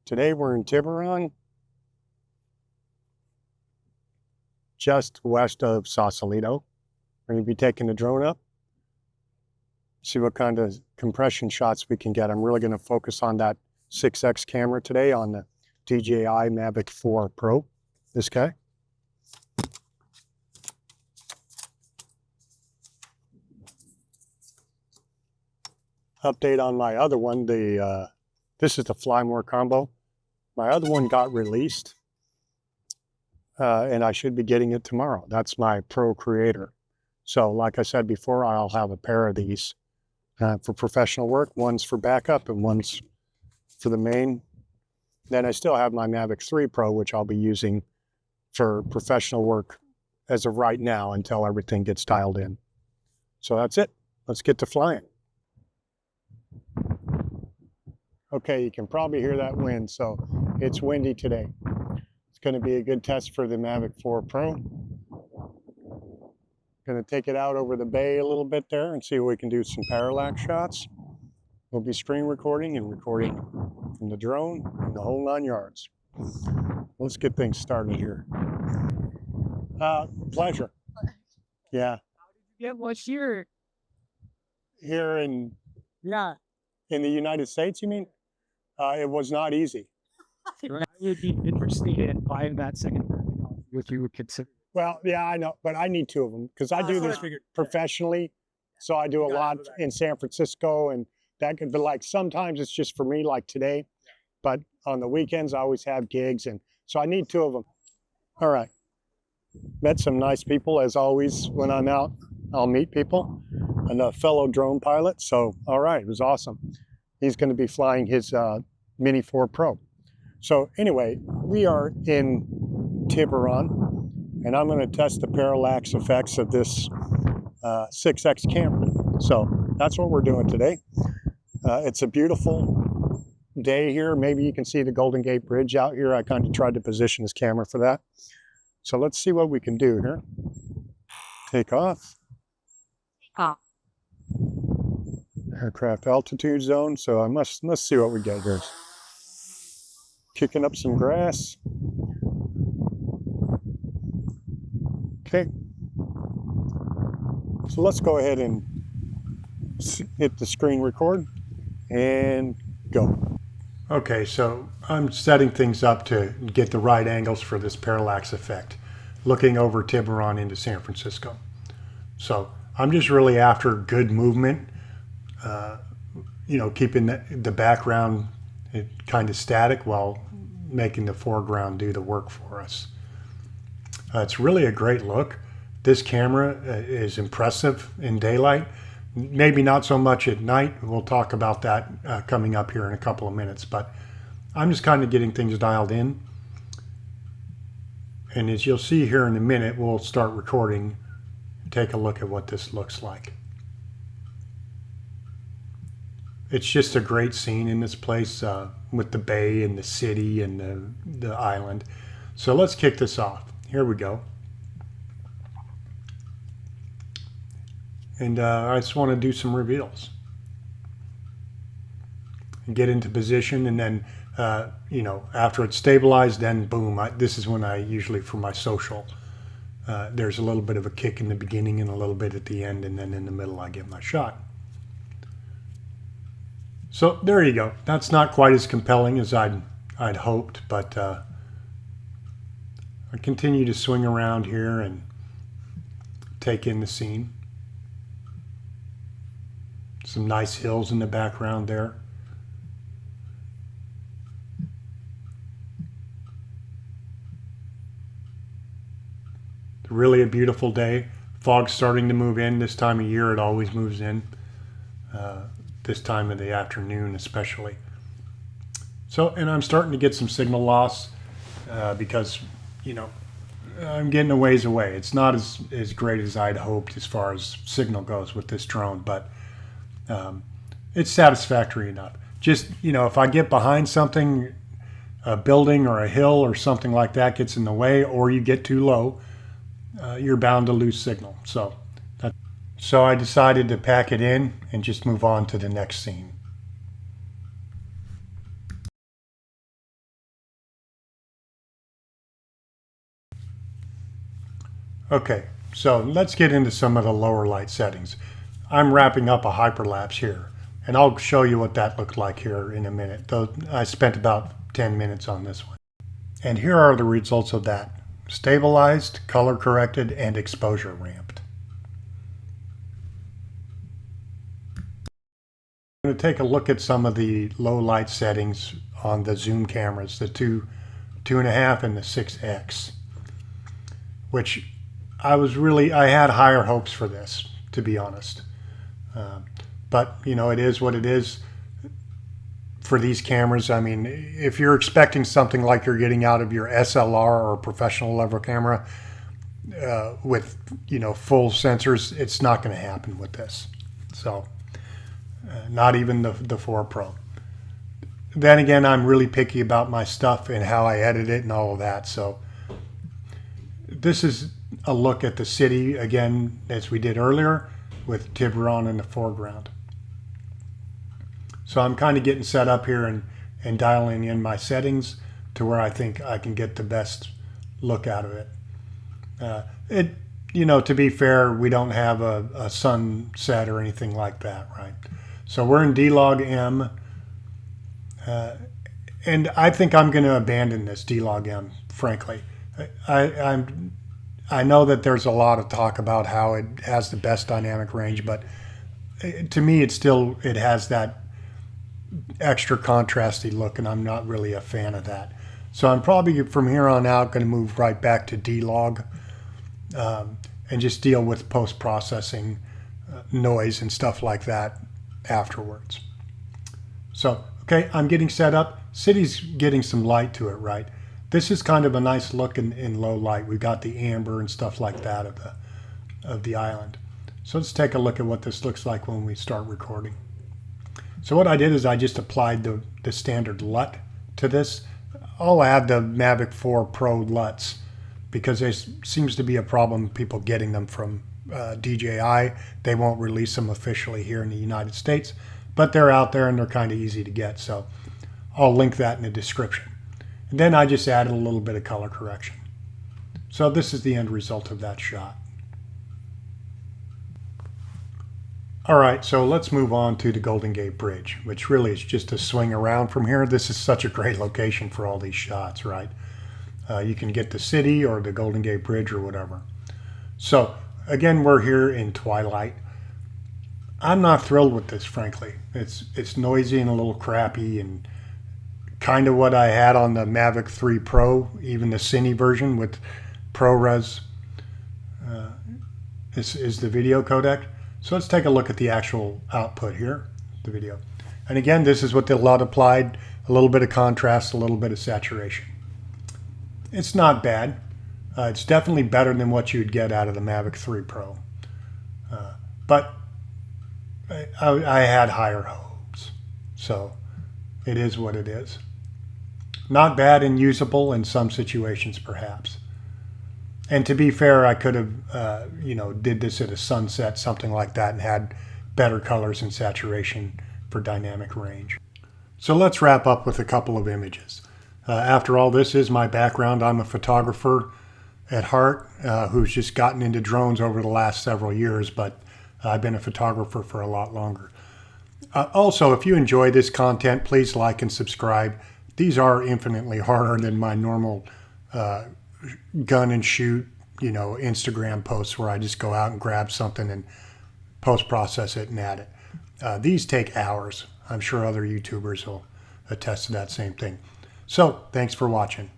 Today we're in Tiburon, just west of Sausalito. We're going to be taking the drone up, see what kind of compression shots we can get. I'm really going to focus on that 6X camera today on the DJI Mavic 4 Pro, this guy. Update on my other one, this is the Fly More combo. My other one got released, and I should be getting it tomorrow. That's my Pro Creator. So like I said before, I'll have a pair of these for professional work. One's for backup and one's for the main. Then I still have my Mavic 3 Pro, which I'll be using for professional work as of right now until everything gets dialed in. So that's it. Let's get to flying. Okay, you can probably hear that wind, so it's windy today. It's going to be a good test for the Mavic 4 Pro. Going to take it out over the bay a little bit there and see if we can do some parallax shots. We'll be screen recording and recording from the drone and the whole 9 yards. Let's get things started here. Pleasure. Yeah. Yeah, what's your... Here in... Yeah. In the United States, you mean? It was not easy. I would be interested in buying that second if you would consider. Well, yeah, I know, but I need 2 of them because I do this professionally. So I do a lot in San Francisco, and that could be like, sometimes it's just for me, like today, but on the weekends I always have gigs, and so I need 2 of them. All right. Met some nice people as always. When I'm out, I'll meet people, and a fellow drone pilot. So, all right, it was awesome. He's going to be flying his Mini 4 Pro. So anyway, we are in Tiburon, and I'm going to test the parallax effects of this 6X camera. So that's what we're doing today. It's a beautiful day here. Maybe you can see the Golden Gate Bridge out here. I kind of tried to position this camera for that. So let's see what we can do here. Take off. Aircraft altitude zone. So let's see what we get here. Kicking up some grass. Okay. So let's go ahead and hit the screen record and go. Okay, so I'm setting things up to get the right angles for this parallax effect, looking over Tiburon into San Francisco. So I'm just really after good movement, keeping the background kind of static while making the foreground do the work for us. It's really a great look. This camera is impressive in daylight, maybe not so much at night. We'll talk about that coming up here in a couple of minutes, but I'm just kind of getting things dialed in. And as you'll see here in a minute, we'll start recording and take a look at what this looks like. It's just a great scene in this place with the bay and the city and the island. So let's kick this off. Here we go. And I just want to do some reveals. And get into position, and then, after it's stabilized, then boom, this is when I usually, for my social, there's a little bit of a kick in the beginning and a little bit at the end, and then in the middle I get my shot. So there you go. That's not quite as compelling as I'd hoped, but I continue to swing around here and take in the scene. Some nice hills in the background there. Really a beautiful day. Fog's starting to move in. This time of year it always moves in. This time of the afternoon especially. So, and I'm starting to get some signal loss because, I'm getting a ways away. It's not as great as I'd hoped as far as signal goes with this drone, but it's satisfactory enough. Just, if I get behind something, a building or a hill or something like that gets in the way, or you get too low, you're bound to lose signal. So I decided to pack it in and just move on to the next scene. Okay, so let's get into some of the lower light settings. I'm wrapping up a hyperlapse here, and I'll show you what that looked like here in a minute, though I spent about 10 minutes on this one. And here are the results of that. Stabilized, color corrected, and exposure ramped. I'm going to take a look at some of the low light settings on the zoom cameras, the 2.5 and the 6X, which I had higher hopes for this, to be honest. But, you know, it is what it is for these cameras. I mean, if you're expecting something like you're getting out of your SLR or professional level camera with, you know, full sensors, it's not going to happen with this. So, not even the 4 Pro. Then again, I'm really picky about my stuff and how I edit it and all of that. So, this is a look at the city, again, as we did earlier, with Tiburon in the foreground. So I'm kind of getting set up here and dialing in my settings to where I think I can get the best look out of it. You know, to be fair, we don't have a sunset or anything like that, right? So we're in DLOG M, and I think I'm going to abandon this DLOG M, frankly. I know that there's a lot of talk about how it has the best dynamic range, but to me, it has that extra contrasty look, and I'm not really a fan of that. So I'm probably from here on out going to move right back to DLOG and just deal with post-processing noise and stuff like that afterwards. So, okay, I'm getting set up. City's getting some light to it, right? This is kind of a nice look in low light. We've got the amber and stuff like that of the island. So let's take a look at what this looks like when we start recording. So what I did is I just applied the standard LUT to this. I'll add the Mavic 4 Pro LUTs because there seems to be a problem people getting them from DJI. They won't release them officially here in the United States, but they're out there and they're kind of easy to get. So I'll link that in the description. And then I just added a little bit of color correction. So this is the end result of that shot. All right, so let's move on to the Golden Gate Bridge, which really is just a swing around from here. This is such a great location for all these shots, right? You can get the city or the Golden Gate Bridge or whatever. So again, we're here in twilight. I'm not thrilled with this, frankly. It's noisy and a little crappy and kind of what I had on the Mavic 3 Pro, even the Cine version with ProRes is the video codec. So let's take a look at the actual output here, the video. And again, this is what the LUT applied, a little bit of contrast, a little bit of saturation. It's not bad. It's definitely better than what you'd get out of the Mavic 3 Pro. But I had higher hopes. So it is what it is. Not bad and usable in some situations, perhaps. And to be fair, I could have, you know, did this at a sunset, something like that, and had better colors and saturation for dynamic range. So let's wrap up with a couple of images. After all, this is my background. I'm a photographer at heart who's just gotten into drones over the last several years, but I've been a photographer for a lot longer. Also, if you enjoy this content, please like and subscribe. These are infinitely harder than my normal gun and shoot, you know, Instagram posts where I just go out and grab something and post-process it and add it. These take hours. I'm sure other YouTubers will attest to that same thing. So, thanks for watching.